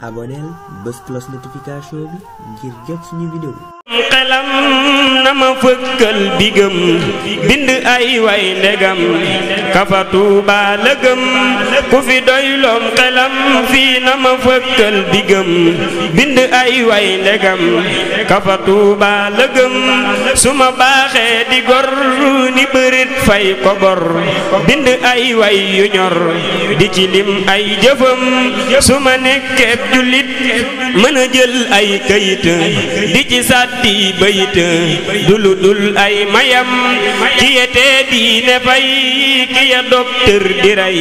abonneel bës cloche notification bi ngir jot suñu vidéo. xelam na ma fëkkal bigam bind ay way ndegam kafa Tuuba lëgëm ku fi doy loom xelam fii na ma fëkkal bigam bind ay way ndegam kafa Tuuba lëgëm su ma baaxee di gor ni bërit fay ko bor bind ay way yu ñor di ci lim ay jëfam su ma nekkee jullit mën a jël ay kayit di ci sàddi bayit dulu dul ay mayam ki yete diine fay ki ya docteur di rey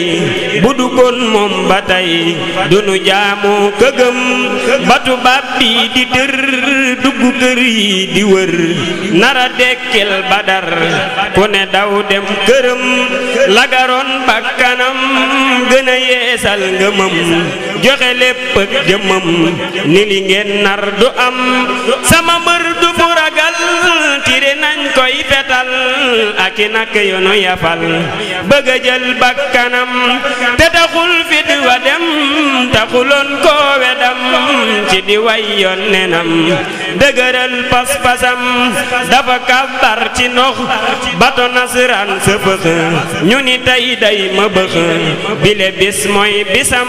bu du kon moom ba tey dunu jaamu këgëm ba tubaab bi di tër dugg kër yi di wër nara dekkel Badar ku ne daw dem këram lagaroon bakkanam gën a yeesal ngëmam joxe lépp ak jëmmam ni li ngeen nar du am sama mbër du bu ragal tire nañ koy fetal ak i nak yoonu yafal bëgg a jël bakkanam te taxul fit wa dem taxuloon koo wedam ci di way yoon nenam dëgëral pas-pasam dafa kàbbar ci ndox bato nasaraan sëfëx ñu ni tey day ma bëx bile bis mooy bisam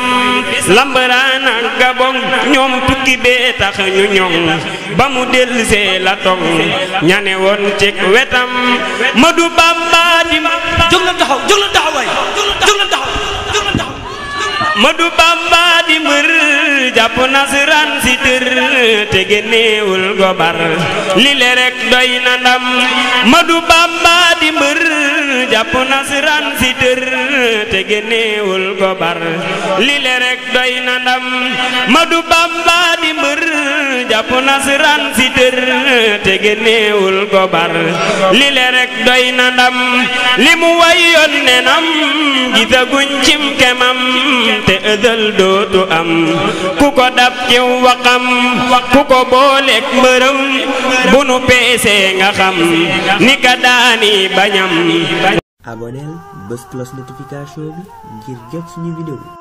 lambaraan ak Gabon ñoom tukki bee tax ñu ñoŋ ba mu delsee la tong ñane woon ci wetam Madu Bamba di jóg leen taxaw jóg leen taxaw waay jóg leen taxaw Madu Bamba di mbër jàpp nasaraan si tër te génneewul gobar li le rek doy na ndam Madu Bamba di mbër jàpp nasaraan si tër te génneewul gobar li le rek doy na ndam Madu Bamba di mbër jàpp nasaraan si tër te génneewul gobar li le rek doy na ndam li mu wayoon nenam gisaguñ cim kemam te ëdël dootu am ku ko dab ci waxam ku ko booleek mbërëm bu nu peesee nga xam ni ka daani bañam abonneel bës cloche notification bi ngir jot suñu vidéo.